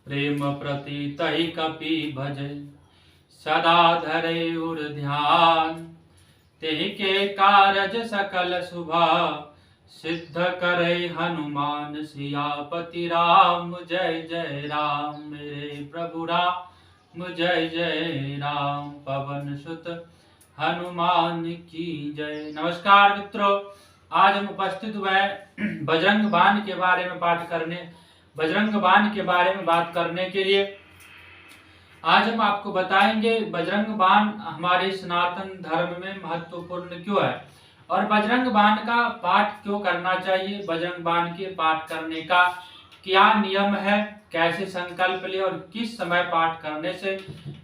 प्रेम प्रति तहि कपि भजे, सदा धरे उर ध्यान। तेहि के कारज सकल शुभा, सिद्ध करे हनुमान सियापति राम। जय जय राम मेरे प्रभु राम, जय जय राम। पवन सुत हनुमान की जय। नमस्कार मित्रों, आज हम उपस्थित हुए बजरंग बाण के बारे में बजरंग बाण के बारे में बात करने के लिए। आज हम आपको बताएंगे बजरंग बाण हमारे सनातन धर्म में महत्वपूर्ण क्यों है और बजरंग बाण का पाठ क्यों करना चाहिए, बजरंग बाण के पाठ करने का क्या नियम है, कैसे संकल्प ले और किस समय पाठ करने से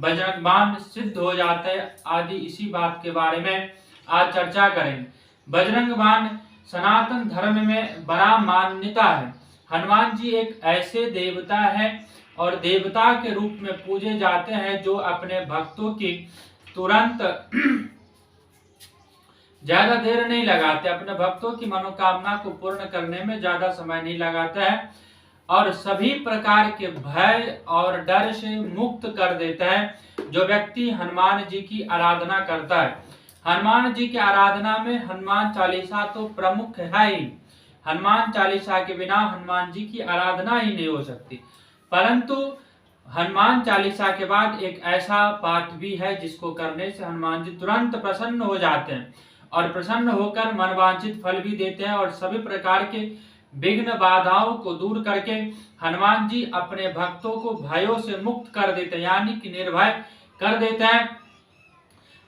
बजरंग बाण सिद्ध हो जाता है, आदि इसी बात के बारे में आज चर्चा करेंगे। बजरंग बाण सनातन धर्म में बड़ा मान्यता है। हनुमान जी एक ऐसे देवता हैं और देवता के रूप में पूजे जाते हैं जो अपने भक्तों की तुरंत ज्यादा देर नहीं लगाते, अपने भक्तों की मनोकामना को पूर्ण करने में ज्यादा समय नहीं लगाते हैं और सभी प्रकार के भय और डर से मुक्त कर देता है जो व्यक्ति हनुमान जी की आराधना करता है। हनुमान जी की आराधना में हनुमान चालीसा तो प्रमुख है ही। हनुमान चालीसा के बिना हनुमान जी की आराधना ही नहीं हो सकती। परंतु हनुमान चालीसा के बाद एक ऐसा पाठ भी है जिसको करने से हनुमान जी तुरंत प्रसन्न हो जाते हैं और प्रसन्न होकर मनवांछित फल भी देते हैं और सभी प्रकार के विघ्न बाधाओं को दूर करके हनुमान जी अपने भक्तों को भयों से मुक्त कर देते हैं, यानी कि निर्भय कर देते हैं।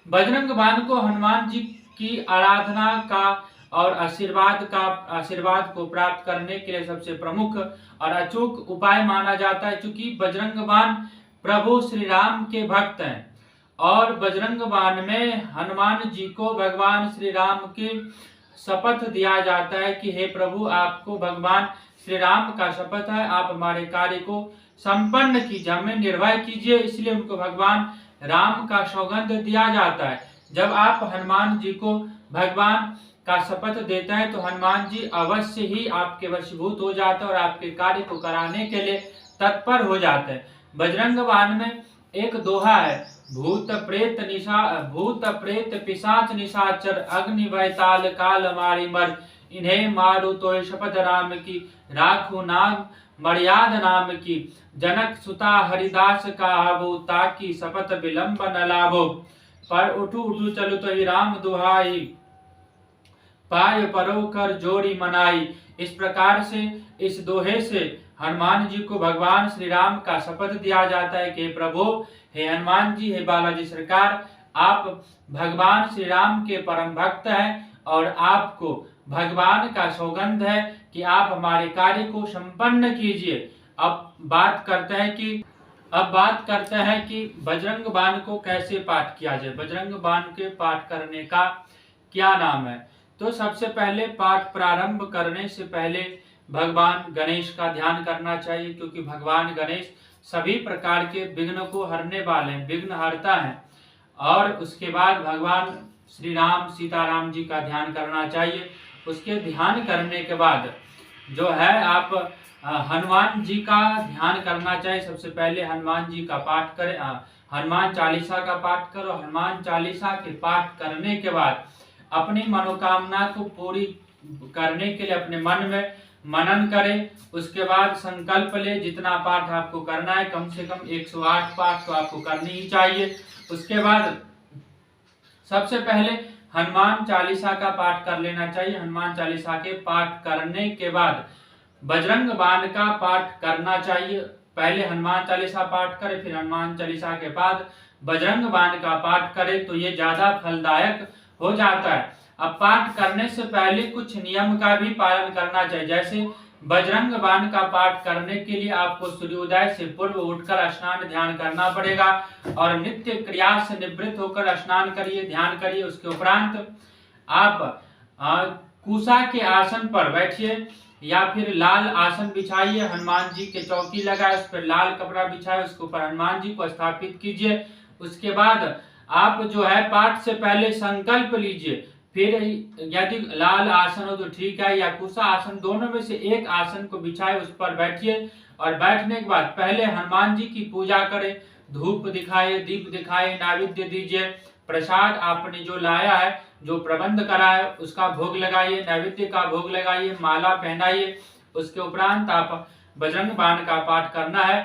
बजरंग बाण को हनुमान जी की आराधना का और आशीर्वाद को प्राप्त करने के लिए सबसे प्रमुख और अचूक उपाय माना जाता है, क्योंकि बजरंग बाण प्रभु श्री राम के भक्त हैं और बजरंग बाण में हनुमान जी को भगवान श्री राम की शपथ दिया जाता है कि हे प्रभु, आपको भगवान श्री राम का शपथ है, आप हमारे कार्य को संपन्न कीजिए, हमें निर्भय कीजिए। इसलिए उनको भगवान राम का सौगंध दिया जाता है। जब आप हनुमान जी को भगवान का शपथ देते हैं तो हनुमान जी अवश्य ही आपके वशीभूत हो जाते हैं और आपके कार्य को कराने के लिए तत्पर हो जाते हैं। बजरंग बाण में एक दोहा है, भूत प्रेत पिशाच निशाचर, अग्नि वैताल काल मारी मर, इन्हें मारू तो शपथ राम की, राखू नाम मर्याद नाम की, जनक सुता हरिदास का आबो, ताकि शपथ विलंब न लाभो, पर उठू उठू चलु तो ही राम दुहाई, पाय परो कर जोड़ी मनाई। इस प्रकार से इस दोहे से हनुमान जी को भगवान श्री राम का शपथ दिया जाता है कि प्रभु, हे हनुमान जी, हे बालाजी सरकार, आप भगवान श्री राम के परम भक्त हैं और आपको भगवान का सौगंध है कि आप हमारे कार्य को संपन्न कीजिए। अब बात करते हैं कि बजरंग बाण को कैसे पाठ किया जाए, बजरंग बाण के पाठ करने का क्या नाम है। तो सबसे पहले पाठ प्रारंभ करने से पहले भगवान गणेश का ध्यान करना चाहिए, क्योंकि भगवान गणेश सभी प्रकार के विघ्न को हरने वाले हैं, विघ्न हरता है। और उसके बाद भगवान श्री राम सीताराम जी का ध्यान करना चाहिए। उसके ध्यान करने के बाद जो है आप हनुमान जी का ध्यान करना चाहिए। सबसे पहले हनुमान जी का पाठ करें, हनुमान चालीसा का पाठ करो। हनुमान चालीसा के पाठ करने के बाद अपनी मनोकामना को पूरी करने के लिए अपने मन में मनन करें। उसके बाद संकल्प ले, जितना पाठ आपको करना है, कम से कम 108 पाठ तो आपको करनी ही चाहिए। उसके बाद सबसे पहले हनुमान चालीसा का पाठ कर लेना चाहिए। हनुमान चालीसा के पाठ करने के बाद बजरंग बाण का पाठ करना चाहिए। पहले हनुमान चालीसा पाठ करें, फिर हनुमान चालीसा के बाद बजरंग बाण का पाठ करें तो ये ज्यादा फलदायक हो जाता है। अब पाठ करने से पहले कुछ नियम का भी पालन करना चाहिए। जैसे बजरंग बाण का पाठ करने के लिए आपको सूर्योदय से पूर्व उठकर स्नान ध्यान करना पड़ेगा और नित्य क्रिया से निवृत्त होकर स्नान करिए, ध्यान करिए। उसके उपरांत आप कुशा के आसन पर बैठिए या फिर लाल आसन बिछाइए, हनुमान जी के चौकी लगाए, उस पर लाल कपड़ा बिछाए, उसके ऊपर हनुमान जी को स्थापित कीजिए। उसके बाद आप जो है पाठ से पहले संकल्प लीजिए। फिर यदि लाल आसन हो तो ठीक है, या कुशा आसन, दोनों में से एक आसन को बिछाए, उस पर बैठिए और बैठने के बाद पहले हनुमान जी की पूजा करें, धूप दिखाए, दीप दिखाए, नैवेद्य दीजिए, प्रसाद आपने जो लाया है, जो प्रबंध करा है उसका भोग लगाइए, नैवेद्य का भोग लगाइए, माला पहनाइए। उसके उपरांत आप बजरंग बाण का पाठ करना है।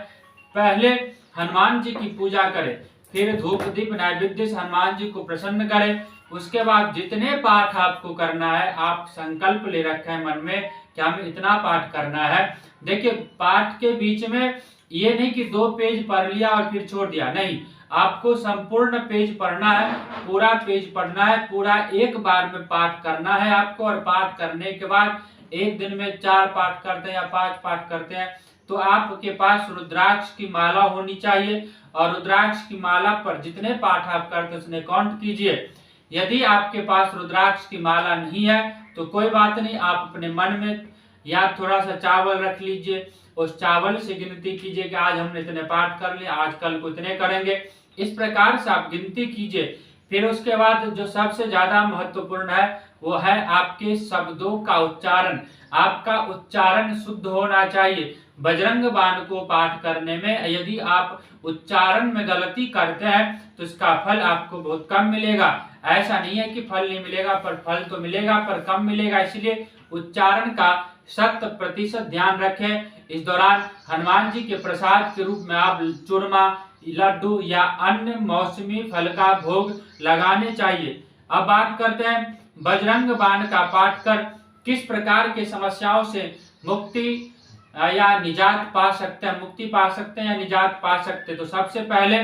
पहले हनुमान जी की पूजा करें, फिर धूप दीप नैवेद्य से हनुमान जी को प्रसन्न करें। उसके बाद जितने पाठ आपको करना है, आप संकल्प ले रखे हैं मन में कि हमें इतना पाठ करना है। देखिए, पाठ के बीच में ये नहीं कि 2 पेज पढ़ लिया और फिर छोड़ दिया, नहीं, आपको संपूर्ण पेज पढ़ना है, पूरा पेज पढ़ना है, पूरा एक बार में पाठ करना है आपको। और पाठ करने के बाद एक दिन में 4 पाठ करते हैं या 5 पाठ करते हैं तो आपके पास रुद्राक्ष की माला होनी चाहिए, और रुद्राक्ष की माला पर जितने पाठ आप करते हैं उसने काउंट कीजिए। यदि आपके पास रुद्राक्ष की माला नहीं है तो कोई बात नहीं, आप अपने मन में या थोड़ा सा चावल रख लीजिए, उस चावल से गिनती कीजिए कि आज हमने इतने पाठ कर लिए, आज कल को इतने करेंगे, इस प्रकार से आप गिनती कीजिए। फिर उसके बाद जो सबसे ज्यादा महत्वपूर्ण है वो है आपके शब्दों का उच्चारण। आपका उच्चारण शुद्ध होना चाहिए। बजरंग बाण को पाठ करने में यदि आप उच्चारण में गलती करते हैं तो इसका फल आपको बहुत कम मिलेगा। ऐसा नहीं है कि फल नहीं मिलेगा, पर फल तो मिलेगा पर कम मिलेगा। इसलिए उच्चारण का 100% ध्यान रखें। इस दौरान हनुमान जी के प्रसाद के रूप में आप चूरमा, लड्डू या अन्य मौसमी फल का भोग लगाने चाहिए। अब बात करते हैं बजरंग बाण का पाठ कर किस प्रकार के समस्याओं से मुक्ति या निजात पा सकते हैं, मुक्ति पा सकते हैं या निजात पा सकते हैं। तो सबसे पहले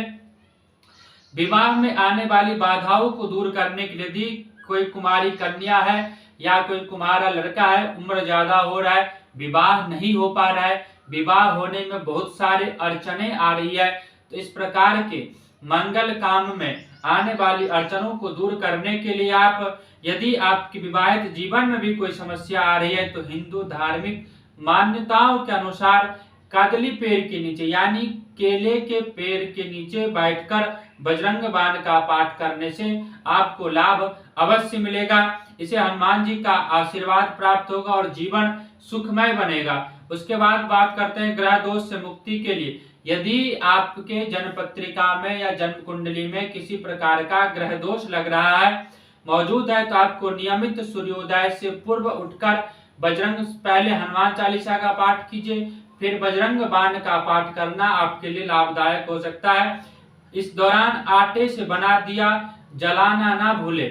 विवाह में आने वाली बाधाओं को दूर करने के लिए यदि कोई कुमारी कन्या है या कोई कुमारा लड़का है, उम्र ज्यादा हो रहा है, विवाह नहीं हो पा रहा है, विवाह होने में बहुत सारे अड़चने आ रही है, तो इस प्रकार के मंगल काम में आने वाली अड़चनों को दूर करने के लिए आप, यदि आपके विवाहित जीवन में भी कोई समस्या आ रही है तो हिंदू धार्मिक मान्यताओं के अनुसार कदली पेड़ के नीचे यानी केले के पेड़ के नीचे बैठकर बजरंग बाण का पाठ करने से आपको लाभ अवश्य मिलेगा। इसे हनुमान जी का आशीर्वाद प्राप्त होगा और जीवन सुखमय बनेगा। उसके बाद बात करते हैं ग्रह दोष से मुक्ति के लिए। यदि आपके जन्म पत्रिका में या जन्म कुंडली में किसी प्रकार का ग्रह दोष लग रहा है, मौजूद है, तो आपको नियमित सूर्योदय से पूर्व उठकर पहले हनुमान चालीसा का पाठ कीजिए, फिर बजरंग बाण का पाठ करना आपके लिए लाभदायक हो सकता है। इस दौरान आटे से बना दिया जलाना ना भूले।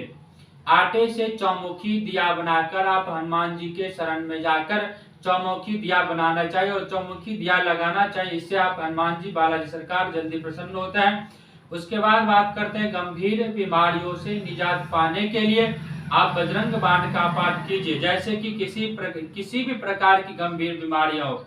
आटे से चौमुखी दिया बनाकर आप हनुमान जी के शरण में जाकर चौमुखी दिया बनाना चाहिए और चौमुखी दिया लगाना चाहिए। इससे आप हनुमान जी बालाजी सरकार जल्दी प्रसन्न होते हैं। उसके बाद बात करते हैं गंभीर बीमारियों से निजात पाने के लिए आप बजरंग बाण का पाठ कीजिए। जैसे कि किसी भी प्रकार की गंभीर बीमारियां हो,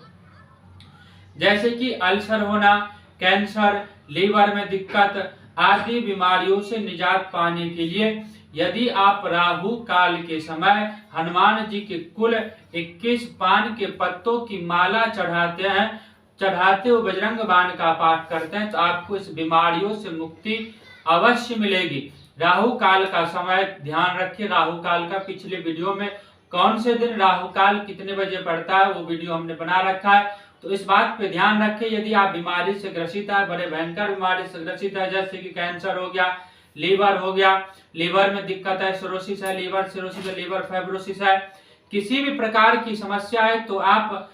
जैसे कि अल्सर होना, कैंसर, लीवर में दिक्कत आदि बीमारियों से निजात पाने के लिए यदि आप राहु काल के समय हनुमान जी के कुल 21 पान के पत्तों की माला चढ़ाते हुए बजरंग बाण का पाठ करते हैं तो आपको इस बीमारियों से मुक्ति अवश्य मिलेगी। राहु काल का समय ध्यान रखिए। राहु काल का पिछले वीडियो में कौन से दिन राहु काल कितने बजे पड़ता है वो वीडियो हमने बना रखा है, तो इस बात पे ध्यान रखें। यदि आप बीमारी से ग्रसित है, बड़े भयंकर बीमारी से ग्रसित है, जैसे कि कैंसर हो गया, लीवर हो गया, लीवर में दिक्कत है, सिरोसिस है, लीवर सिरोसिस है, लीवर फाइब्रोसिस है, किसी भी प्रकार की समस्या है तो आप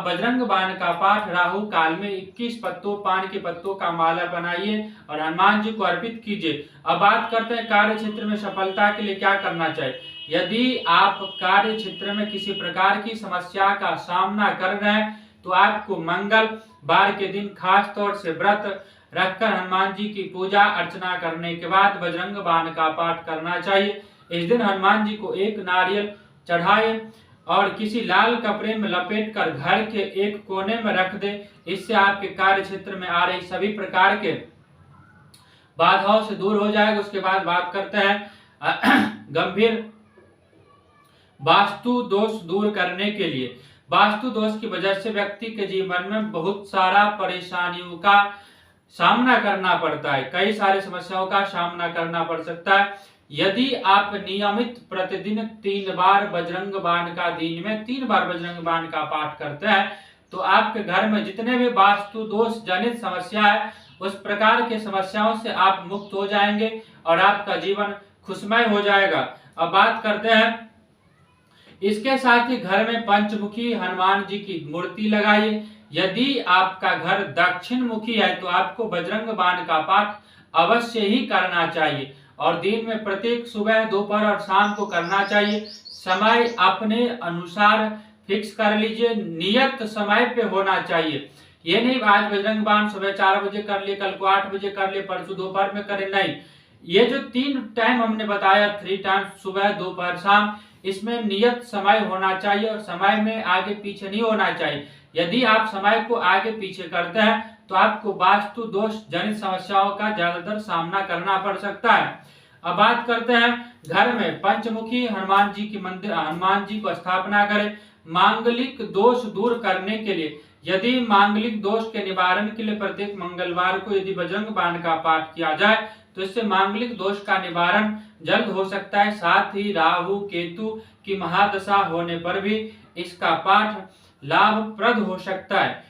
बजरंग बाण का पाठ राहु काल में 21 पत्तों पान के पत्तों का माला बनाइए और हनुमान जी को अर्पित कीजिए। अब बात करते हैं कार्य क्षेत्र में सफलता के लिए क्या करना चाहिए। यदि आप कार्य क्षेत्र में किसी प्रकार की समस्या का सामना कर रहे हैं तो आपको मंगलवार के दिन खास तौर से व्रत रखकर हनुमान जी की पूजा अर्चना करने के बाद बजरंग बाण का पाठ करना चाहिए। इस दिन हनुमान जी को एक नारियल चढ़ाए और किसी लाल कपड़े में लपेटकर घर के एक कोने में रख दे। इससे आपके कार्य क्षेत्र में आ रही सभी प्रकार के बाधाओं से दूर हो जाएगा। उसके बाद बात करते हैं गंभीर वास्तु दोष दूर करने के लिए। वास्तु दोष की वजह से व्यक्ति के जीवन में बहुत सारा परेशानियों का सामना करना पड़ता है, कई सारी समस्याओं का सामना करना पड़ सकता है। यदि आप नियमित प्रतिदिन 3 बार बजरंग बाण का दिन में 3 बार बजरंग बाण का पाठ करते हैं तो आपके घर में जितने भी वास्तु दोष जनित समस्या है उस प्रकार की समस्याओं से आप मुक्त हो जाएंगे और आपका जीवन खुशमय हो जाएगा। अब बात करते हैं, इसके साथ ही घर में पंचमुखी हनुमान जी की मूर्ति लगाइए। यदि आपका घर दक्षिण मुखी है तो आपको बजरंग बाण का पाठ अवश्य ही करना चाहिए और दिन में प्रत्येक सुबह, दोपहर और शाम को करना चाहिए। समय अपने अनुसार फिक्स कर लीजिए, नियत समय पे होना चाहिए। ये नहीं आज बजरंग बाण सुबह 4 बजे कर लिए, कल को 8 बजे कर लिए, परसों दोपहर में करें, नहीं। ये जो 3 टाइम हमने बताया, 3 टाइम सुबह, दोपहर, शाम, इसमें नियत समय होना चाहिए और समय में आगे पीछे नहीं होना चाहिए। यदि आप समय को आगे पीछे करते हैं तो आपको वास्तु दोष जनित समस्याओं का ज्यादातर सामना करना पड़ सकता है। अब बात करते हैं, घर में पंचमुखी हनुमान जी की मंदिर, हनुमान जी को स्थापना करें। मांगलिक दोष दूर करने के लिए, यदि मांगलिक दोष के निवारण के लिए प्रत्येक मंगलवार को यदि बजरंग बाण का पाठ किया जाए तो इससे मांगलिक दोष का निवारण जल्द हो सकता है। साथ ही राहु केतु की महादशा होने पर भी इसका पाठ लाभप्रद हो सकता है।